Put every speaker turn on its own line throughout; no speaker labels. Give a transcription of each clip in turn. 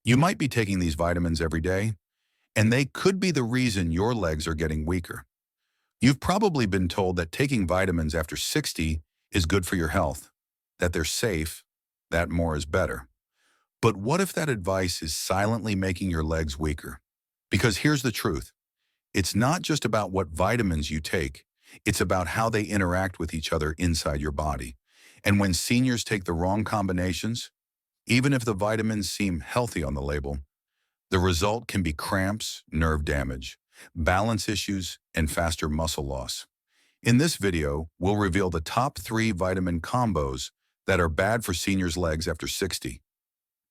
You might be taking these vitamins every day, and they could be the reason your legs are getting weaker. You've probably been told that taking vitamins after 60 is good for your health, that they're safe, that more is better. But what if that advice is silently making your legs weaker? Because here's the truth. It's not just about what vitamins you take. It's about how they interact with each other inside your body. And when seniors take the wrong combinations, even if the vitamins seem healthy on the label, the result can be cramps, nerve damage, balance issues, and faster muscle loss. In this video, we'll reveal the top 3 vitamin combos that are bad for seniors' legs after 60,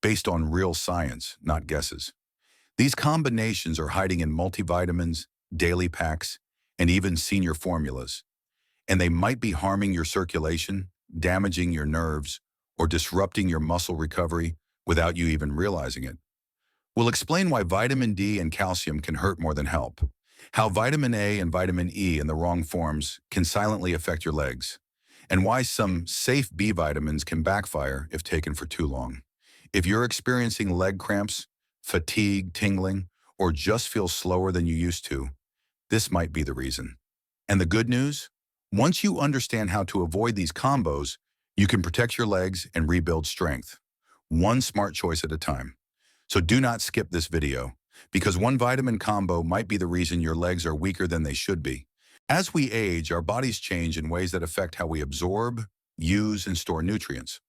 based on real science, not guesses. These combinations are hiding in multivitamins, daily packs, and even senior formulas, and they might be harming your circulation, damaging your nerves, or disrupting your muscle recovery without you even realizing it. We'll explain why vitamin D and calcium can hurt more than help, how vitamin A and vitamin E in the wrong forms can silently affect your legs, and why some safe B vitamins can backfire if taken for too long. If you're experiencing leg cramps, fatigue, tingling, or just feel slower than you used to, this might be the reason. And the good news? Once you understand how to avoid these combos, you can protect your legs and rebuild strength, one smart choice at a time. So do not skip this video, because one vitamin combo might be the reason your legs are weaker than they should be. As we age, our bodies change in ways that affect how we absorb, use, and store nutrients.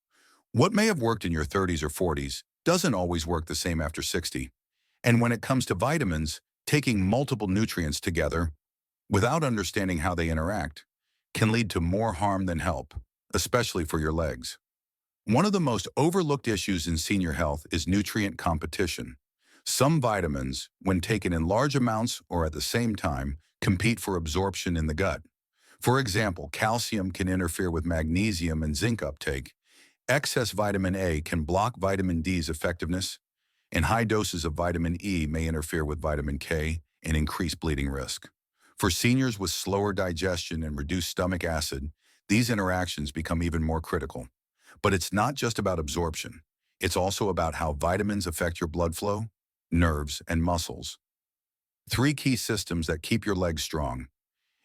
What may have worked in your 30s or 40s doesn't always work the same after 60. And when it comes to vitamins, taking multiple nutrients together, without understanding how they interact, can lead to more harm than help, especially for your legs. One of the most overlooked issues in senior health is nutrient competition. Some vitamins, when taken in large amounts or at the same time, compete for absorption in the gut. For example, calcium can interfere with magnesium and zinc uptake. Excess vitamin A can block vitamin D's effectiveness, and high doses of vitamin E may interfere with vitamin K and increase bleeding risk. For seniors with slower digestion and reduced stomach acid, these interactions become even more critical. But it's not just about absorption. It's also about how vitamins affect your blood flow, nerves, and muscles. 3 key systems that keep your legs strong.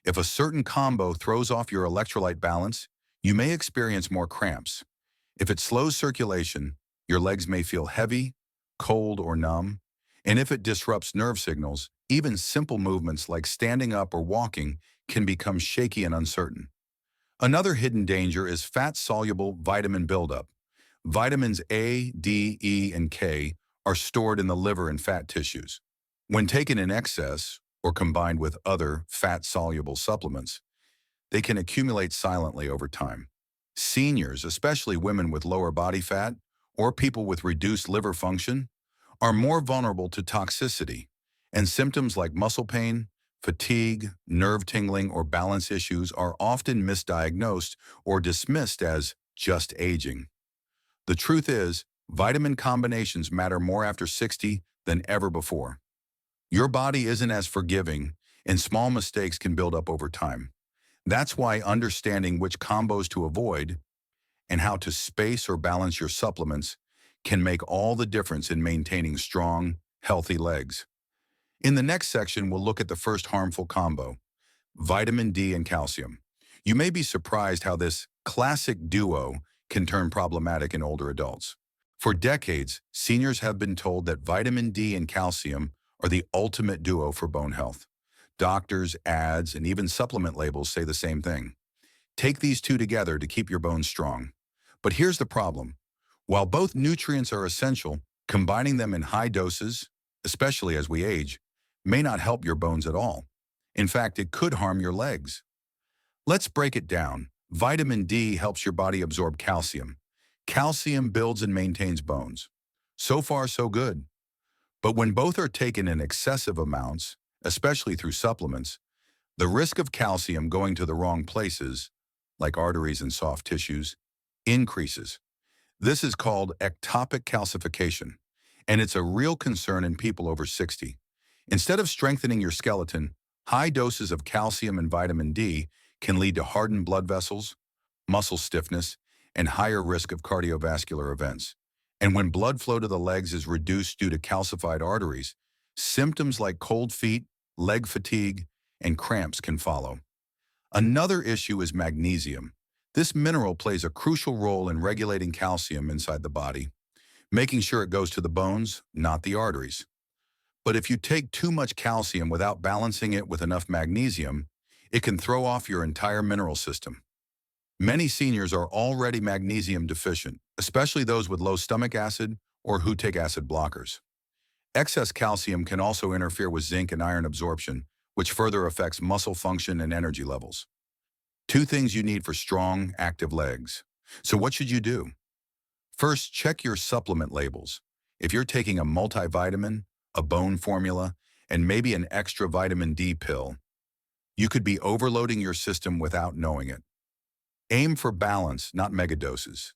If a certain combo throws off your electrolyte balance, you may experience more cramps. If it slows circulation, your legs may feel heavy, cold, or numb. And if it disrupts nerve signals, even simple movements like standing up or walking can become shaky and uncertain. Another hidden danger is fat-soluble vitamin buildup. Vitamins A, D, E, and K are stored in the liver and fat tissues. When taken in excess or combined with other fat-soluble supplements, they can accumulate silently over time. Seniors, especially women with lower body fat or people with reduced liver function, are more vulnerable to toxicity, and symptoms like muscle pain, fatigue, nerve tingling, or balance issues are often misdiagnosed or dismissed as just aging. The truth is, vitamin combinations matter more after 60 than ever before. Your body isn't as forgiving, and small mistakes can build up over time. That's why understanding which combos to avoid and how to space or balance your supplements can make all the difference in maintaining strong, healthy legs. In the next section, we'll look at the first harmful combo, vitamin D and calcium. You may be surprised how this classic duo can turn problematic in older adults. For decades, seniors have been told that vitamin D and calcium are the ultimate duo for bone health. Doctors, ads, and even supplement labels say the same thing. Take these two together to keep your bones strong. But here's the problem. While both nutrients are essential, combining them in high doses, especially as we age, may not help your bones at all. In fact, it could harm your legs. Let's break it down. Vitamin D helps your body absorb calcium. Calcium builds and maintains bones. So far, so good. But when both are taken in excessive amounts, especially through supplements, the risk of calcium going to the wrong places, like arteries and soft tissues, increases. This is called ectopic calcification, and it's a real concern in people over 60. Instead of strengthening your skeleton, high doses of calcium and vitamin D can lead to hardened blood vessels, muscle stiffness, and higher risk of cardiovascular events. And when blood flow to the legs is reduced due to calcified arteries, symptoms like cold feet, leg fatigue, and cramps can follow. Another issue is magnesium. This mineral plays a crucial role in regulating calcium inside the body, making sure it goes to the bones, not the arteries. But if you take too much calcium without balancing it with enough magnesium, it can throw off your entire mineral system. Many seniors are already magnesium deficient, especially those with low stomach acid or who take acid blockers. Excess calcium can also interfere with zinc and iron absorption, which further affects muscle function and energy levels. Two things you need for strong, active legs. So what should you do? First, check your supplement labels. If you're taking a multivitamin, a bone formula, and maybe an extra vitamin D pill, you could be overloading your system without knowing it. Aim for balance, not megadoses.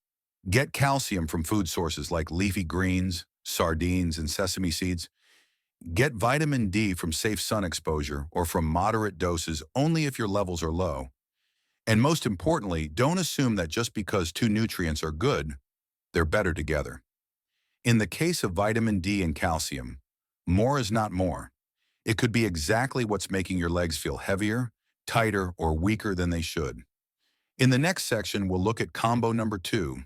Get calcium from food sources like leafy greens, sardines, and sesame seeds. Get vitamin D from safe sun exposure or from moderate doses only if your levels are low. And most importantly, don't assume that just because two nutrients are good, they're better together. In the case of vitamin D and calcium, more is not more. It could be exactly what's making your legs feel heavier, tighter, or weaker than they should. In the next section, we'll look at combo number 2,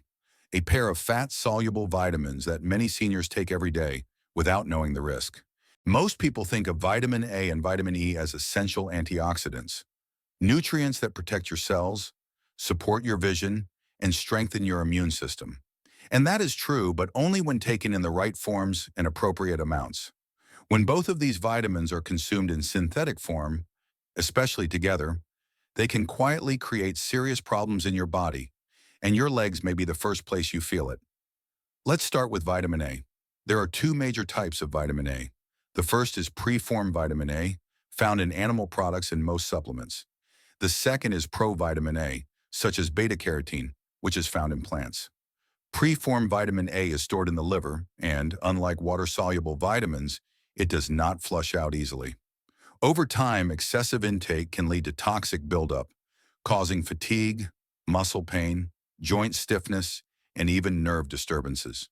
a pair of fat-soluble vitamins that many seniors take every day without knowing the risk. Most people think of vitamin A and vitamin E as essential antioxidants, nutrients that protect your cells, support your vision, and strengthen your immune system. And that is true, but only when taken in the right forms and appropriate amounts. When both of these vitamins are consumed in synthetic form, especially together, they can quietly create serious problems in your body, and your legs may be the first place you feel it. Let's start with vitamin A. There are two major types of vitamin A. The first is preformed vitamin A, found in animal products and most supplements. The second is provitamin A, such as beta-carotene, which is found in plants. Preformed vitamin A is stored in the liver, and, unlike water-soluble vitamins, it does not flush out easily. Over time, excessive intake can lead to toxic buildup, causing fatigue, muscle pain, joint stiffness, and even nerve disturbances.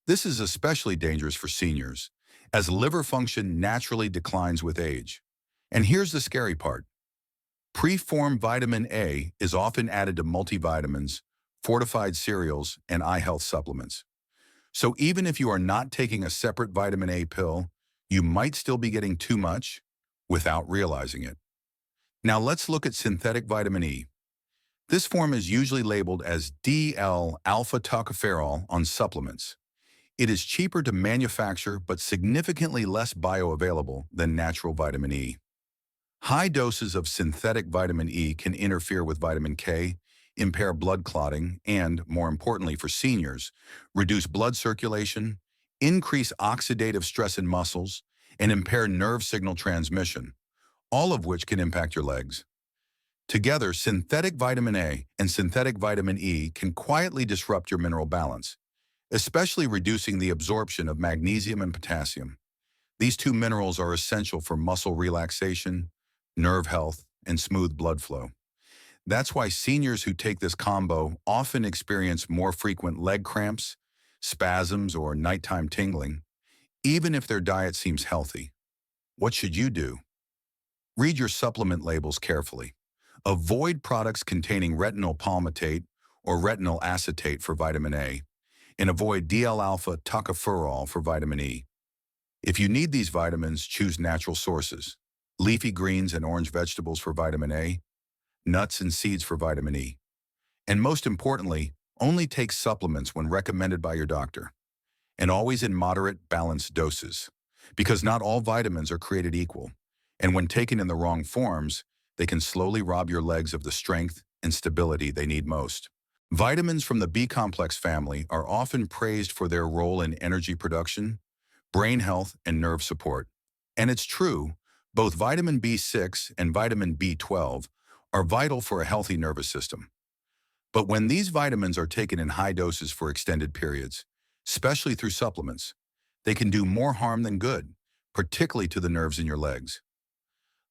This is especially dangerous for seniors, as liver function naturally declines with age. And here's the scary part. Preformed vitamin A is often added to multivitamins, fortified cereals, and eye health supplements. So even if you are not taking a separate vitamin A pill, you might still be getting too much without realizing it. Now let's look at synthetic vitamin E. This form is usually labeled as DL-alpha tocopherol on supplements. It is cheaper to manufacture but significantly less bioavailable than natural vitamin E. High doses of synthetic vitamin E can interfere with vitamin K, impair blood clotting, and, more importantly for seniors, reduce blood circulation, increase oxidative stress in muscles, and impair nerve signal transmission, all of which can impact your legs. Together, synthetic vitamin A and synthetic vitamin E can quietly disrupt your mineral balance, especially reducing the absorption of magnesium and potassium. These two minerals are essential for muscle relaxation, nerve health, and smooth blood flow. That's why seniors who take this combo often experience more frequent leg cramps, spasms, or nighttime tingling, even if their diet seems healthy. What should you do? Read your supplement labels carefully. Avoid products containing retinol palmitate or retinol acetate for vitamin A, and avoid DL-alpha tocopherol for vitamin E. If you need these vitamins, choose natural sources: leafy greens and orange vegetables for vitamin A, nuts and seeds for vitamin E. And most importantly, only take supplements when recommended by your doctor, and always in moderate, balanced doses, because not all vitamins are created equal, and when taken in the wrong forms, they can slowly rob your legs of the strength and stability they need most. Vitamins from the B-complex family are often praised for their role in energy production, brain health, and nerve support. And it's true, both vitamin B6 and vitamin B12 are vital for a healthy nervous system. But when these vitamins are taken in high doses for extended periods, especially through supplements, they can do more harm than good, particularly to the nerves in your legs.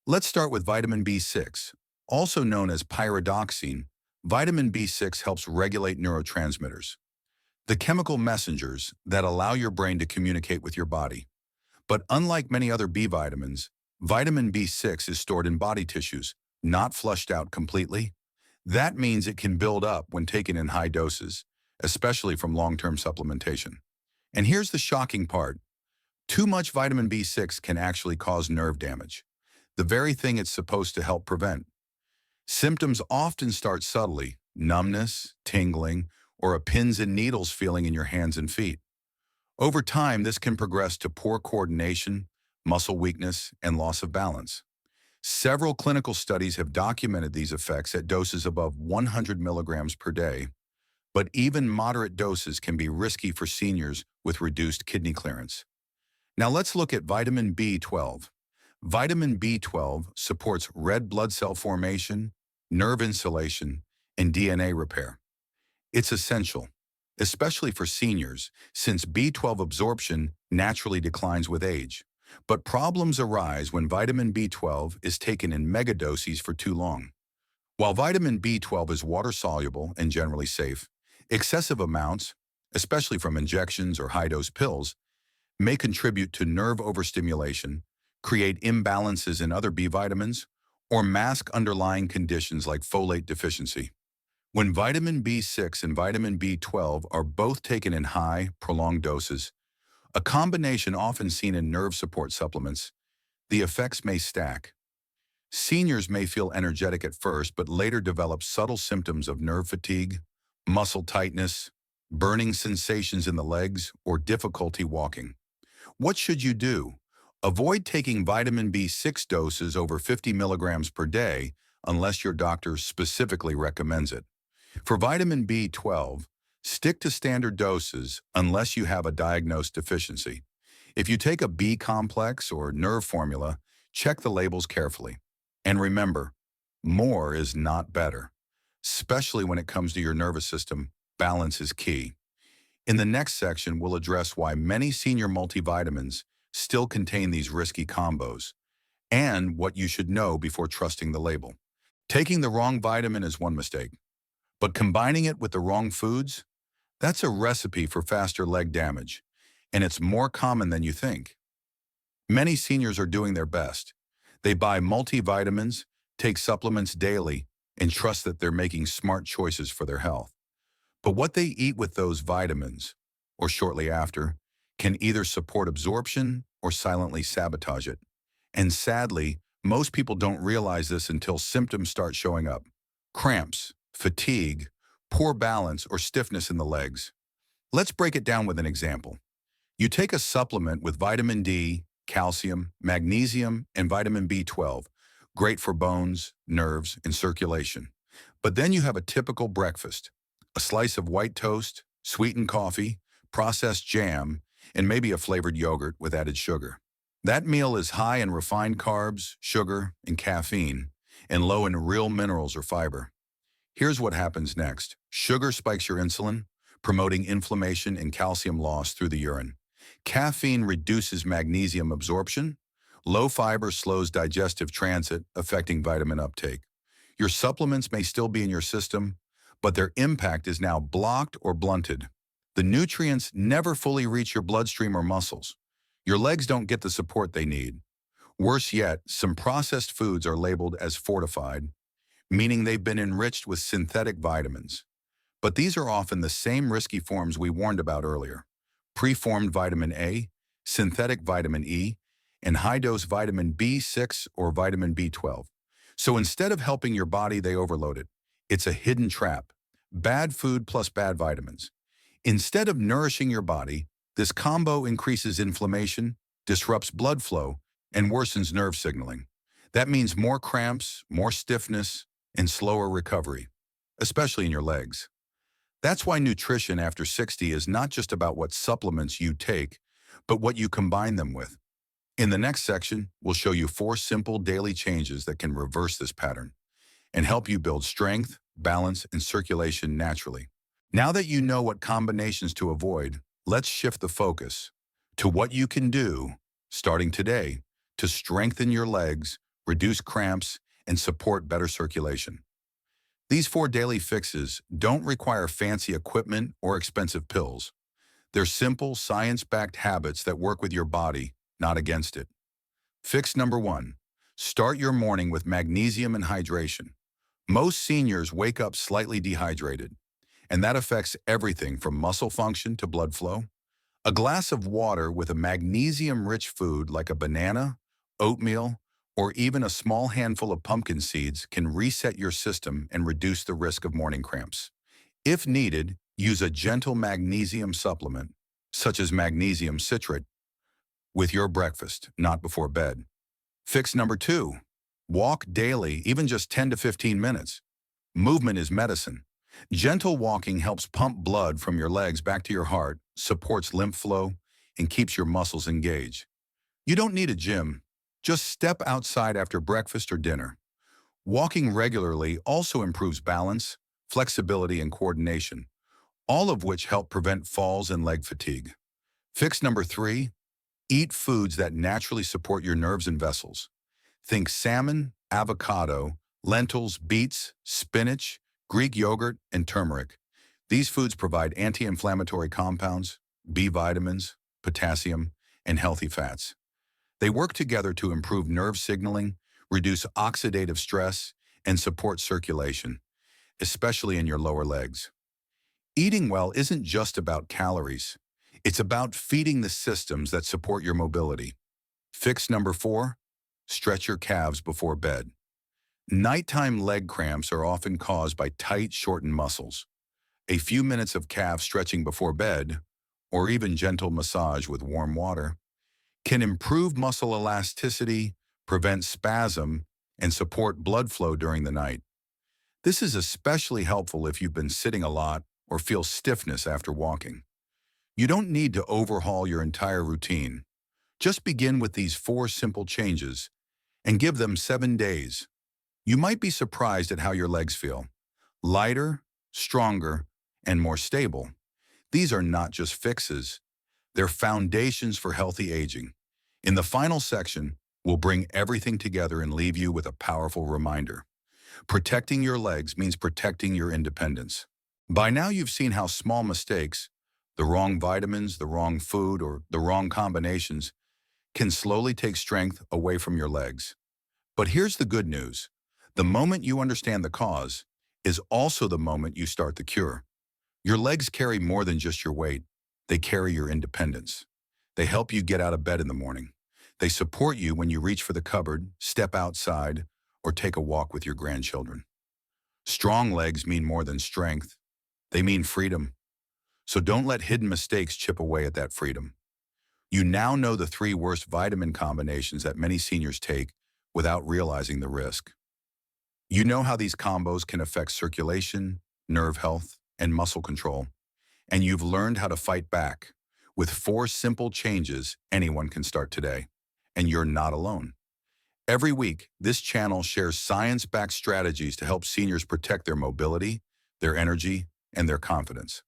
Let's start with vitamin B6. Also known as pyridoxine, vitamin B6 helps regulate neurotransmitters. the chemical messengers that allow your brain to communicate with your body. But unlike many other B vitamins, vitamin B6 is stored in body tissues, not flushed out completely. That means it can build up when taken in high doses, especially from long-term supplementation. And here's the shocking part. Too much vitamin B6 can actually cause nerve damage, the very thing it's supposed to help prevent. Symptoms often start subtly, numbness, tingling, or a pins and needles feeling in your hands and feet. Over time, this can progress to poor coordination, muscle weakness, and loss of balance. Several clinical studies have documented these effects at doses above 100 milligrams per day, but even moderate doses can be risky for seniors with reduced kidney clearance. Now let's look at vitamin B12. Vitamin B12 supports red blood cell formation, nerve insulation, and DNA repair. It's essential, especially for seniors, since B12 absorption naturally declines with age. But problems arise when vitamin B12 is taken in megadoses for too long. While vitamin B12 is water-soluble and generally safe, excessive amounts, especially from injections or high-dose pills, may contribute to nerve overstimulation, create imbalances in other B vitamins, or mask underlying conditions like folate deficiency. When vitamin B6 and vitamin B12 are both taken in high, prolonged doses, a combination often seen in nerve support supplements, the effects may stack. Seniors may feel energetic at first, but later develop subtle symptoms of nerve fatigue, muscle tightness, burning sensations in the legs, or difficulty walking. What should you do? Avoid taking vitamin B6 doses over 50 milligrams per day unless your doctor specifically recommends it. For vitamin B12, stick to standard doses unless you have a diagnosed deficiency. If you take a B complex or nerve formula, check the labels carefully. And remember, more is not better. Especially when it comes to your nervous system, balance is key. In the next section, we'll address why many senior multivitamins still contain these risky combos and what you should know before trusting the label. Taking the wrong vitamin is one mistake, but combining it with the wrong foods, that's a recipe for faster leg damage, and it's more common than you think. Many seniors are doing their best. They buy multivitamins, take supplements daily, and trust that they're making smart choices for their health. But what they eat with those vitamins, or shortly after, can either support absorption or silently sabotage it. And sadly, most people don't realize this until symptoms start showing up. Cramps, fatigue, poor balance, or stiffness in the legs. Let's break it down with an example. You take a supplement with vitamin D, calcium, magnesium, and vitamin B12, great for bones, nerves, and circulation. But then you have a typical breakfast, a slice of white toast, sweetened coffee, processed jam, and maybe a flavored yogurt with added sugar. That meal is high in refined carbs, sugar, and caffeine, and low in real minerals or fiber. Here's what happens next. Sugar spikes your insulin, promoting inflammation and calcium loss through the urine. Caffeine reduces magnesium absorption. Low fiber slows digestive transit, affecting vitamin uptake. Your supplements may still be in your system, but their impact is now blocked or blunted. The nutrients never fully reach your bloodstream or muscles. Your legs don't get the support they need. Worse yet, some processed foods are labeled as fortified, meaning they've been enriched with synthetic vitamins. But these are often the same risky forms we warned about earlier. Preformed vitamin A, synthetic vitamin E, and high-dose vitamin B6 or vitamin B12. So instead of helping your body, they overload it. It's a hidden trap. Bad food plus bad vitamins. Instead of nourishing your body, this combo increases inflammation, disrupts blood flow, and worsens nerve signaling. That means more cramps, more stiffness, and slower recovery, especially in your legs. That's why nutrition after 60 is not just about what supplements you take, but what you combine them with. In the next section, we'll show you 4 simple daily changes that can reverse this pattern and help you build strength, balance, and circulation naturally. Now that you know what combinations to avoid, let's shift the focus to what you can do, starting today, to strengthen your legs, reduce cramps, and support better circulation. These 4 daily fixes don't require fancy equipment or expensive pills. They're simple, science-backed habits that work with your body, not against it. Fix number 1. Start your morning with magnesium and hydration. Most seniors wake up slightly dehydrated, and that affects everything from muscle function to blood flow. A glass of water with a magnesium-rich food like a banana, oatmeal, or even a small handful of pumpkin seeds can reset your system and reduce the risk of morning cramps. If needed, use a gentle magnesium supplement, such as magnesium citrate, with your breakfast, not before bed. Fix number 2. Walk daily, even just 10 to 15 minutes. Movement is medicine. Gentle walking helps pump blood from your legs back to your heart, supports lymph flow, and keeps your muscles engaged. You don't need a gym. Just step outside after breakfast or dinner. Walking regularly also improves balance, flexibility, and coordination, all of which help prevent falls and leg fatigue. Fix number 3. Eat foods that naturally support your nerves and vessels. Think salmon, avocado, lentils, beets, spinach, Greek yogurt, and turmeric. These foods provide anti-inflammatory compounds, B vitamins, potassium, and healthy fats. They work together to improve nerve signaling, reduce oxidative stress, and support circulation, especially in your lower legs. Eating well isn't just about calories. It's about feeding the systems that support your mobility. Fix number 4. Stretch your calves before bed. Nighttime leg cramps are often caused by tight, shortened muscles. A few minutes of calf stretching before bed, or even gentle massage with warm water, can improve muscle elasticity, prevent spasm, and support blood flow during the night. This is especially helpful if you've been sitting a lot or feel stiffness after walking. You don't need to overhaul your entire routine. Just begin with these 4 simple changes and give them 7 days. You might be surprised at how your legs feel. Lighter, stronger, and more stable. These are not just fixes. They're foundations for healthy aging. In the final section, we'll bring everything together and leave you with a powerful reminder. Protecting your legs means protecting your independence. By now you've seen how small mistakes, the wrong vitamins, the wrong food, or the wrong combinations, can slowly take strength away from your legs. But here's the good news. The moment you understand the cause is also the moment you start the cure. Your legs carry more than just your weight. They carry your independence. They help you get out of bed in the morning. They support you when you reach for the cupboard, step outside, or take a walk with your grandchildren. Strong legs mean more than strength. They mean freedom. So don't let hidden mistakes chip away at that freedom. You now know the 3 worst vitamin combinations that many seniors take without realizing the risk. You know how these combos can affect circulation, nerve health, and muscle control. And you've learned how to fight back. With 4 simple changes, anyone can start today. And you're not alone. Every week, this channel shares science-backed strategies to help seniors protect their mobility, their energy, and their confidence.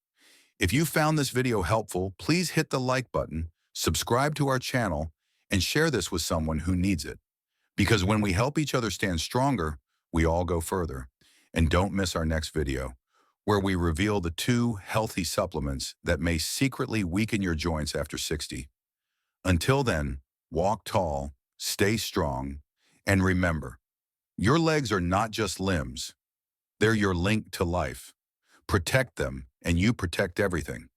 If you found this video helpful, please hit the like button, subscribe to our channel, and share this with someone who needs it. Because when we help each other stand stronger, we all go further. And don't miss our next video, where we reveal the 2 healthy supplements that may secretly weaken your joints after 60. Until then, walk tall, stay strong, and remember, your legs are not just limbs. They're your link to life. Protect them, and you protect everything.